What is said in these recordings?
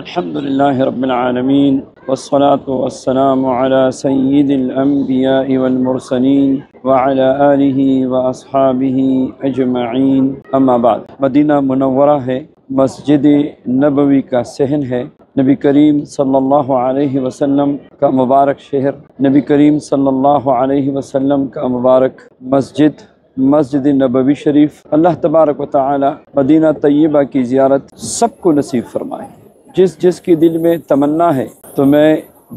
الحمد لله رب العالمين والصلاة والسلام على سيد الأنبياء والمرسلين وعلى آله وأصحابه أجمعين اما بعد۔ مدینہ منورہ ہے، مسجد نبوی کا صحن ہے، نبی کریم صلی اللہ علیہ وسلم کا مبارک شہر، نبی کریم صلی اللہ علیہ وسلم کا مبارک مسجد نبوی شریف۔ اللہ تبارک و تعالی مدینہ طیبہ کی زیارت سب کو نصیب فرمائے۔ جس کی دل میں تمنا ہے تو میں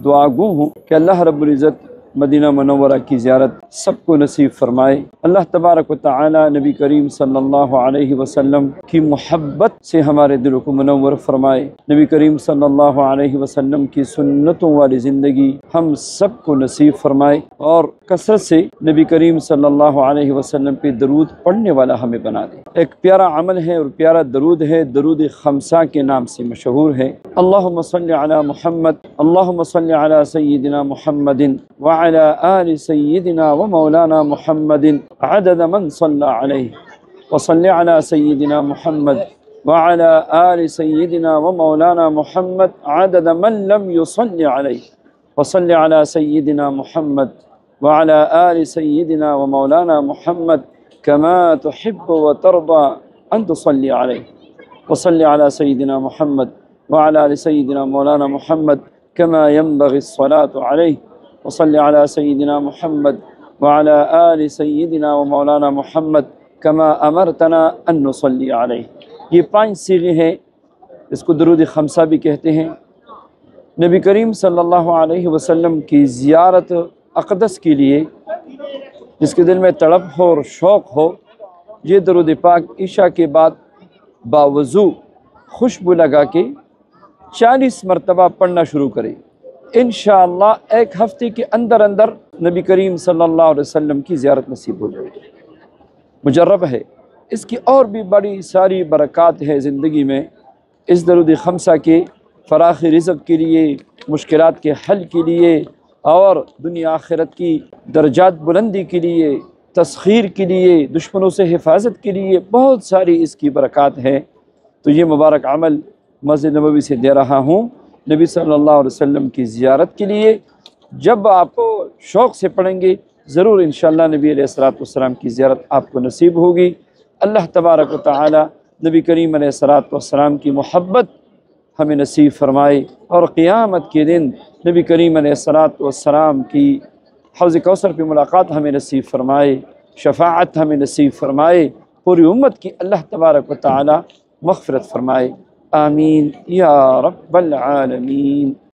دعا گو ہوں کہ اللہ رب العزت مدینہ منورہ کی زیارت سب کو نصیب فرمائے۔ اللہ تبارک و تعالی نبی کریم صلی اللہ علیہ وسلم کی محبت سے ہمارے دلوں کو منور فرمائے۔ نبی کریم صلی اللہ علیہ وسلم کی سنتوں والی زندگی ہم سب کو نصیب فرمائے، اور کثرت سے نبی کریم صلی اللہ علیہ وسلم پہ درود پڑھنے والا ہمیں بنا دے۔ ایک پیارا عمل ہے اور پیارا درود ہے، درود خمسہ کے نام سے مشہور ہے۔ اللہم صلی علی محمد، اللہم صلی علی سیدنا محمد وعلى آل سيدنا ومولانا محمد عدد من صلى عليه، وصل على سيدنا محمد وعلى آل سيدنا ومولانا محمد عدد من لم يصل عليه، وصل على سيدنا محمد وعلى آل سيدنا ومولانا محمد كما تحب وترضى أن تصلي عليه، وصل على سيدنا محمد وعلى آل سيدنا مولانا محمد كما ينبغي الصلاة عليه، وصل على سيدنا محمد وعلى آل سيدنا ومولانا محمد كما أمرتنا أن نصلي عليه۔ یہ 5 صیغے ہیں، اس کو درود خمسہ بھی کہتے ہیں۔ نبی کریم صلی اللہ علیہ وسلم کی زیارت اقدس کے لیے جس کے دل میں تڑپ ہو اور شوق ہو، یہ درود پاک عشاء کے بعد باوضو خوشبو لگا کے 40 مرتبہ پڑھنا شروع کرے۔ انشاءاللہ ایک ہفتے کے اندر نبی کریم صلی اللہ علیہ وسلم کی زیارت نصیب ہو جائے گی۔ مجرب ہے، اس کی اور بھی بڑی ساری برکات ہے زندگی میں۔ اس درود خمسہ کے فراخ رزق کے لیے، مشکلات کے حل کے لیے، اور دنیا آخرت کی درجات بلندی کے لیے، تسخیر کے لیے، دشمنوں سے حفاظت کے لیے بہت ساری اس کی برکات ہے۔ تو یہ مبارک عمل مسجد نبوی سے دے رہا ہوں نبی صلی اللہ علیہ وسلم کی زیارت کے لیے۔ جب آپ شوق سے پڑھیں گے ضرور انشاءاللہ نبی علیہ السلام کی زیارت آپ کو نصیب ہوگی۔ اللہ تبارک و تعالی نبی کریم علیہ السلام کی محبت ہمیں نصیب فرمائے، اور قیامت کے دن نبی کریم علیہ السلام کی حوض کوثر پہ ملاقات ہمیں نصیب فرمائے، شفاعت ہمیں نصیب فرمائے، پوری امت کی اللہ تبارک و تعالی مغفرت فرمائے۔ آمین یا رب العالمین۔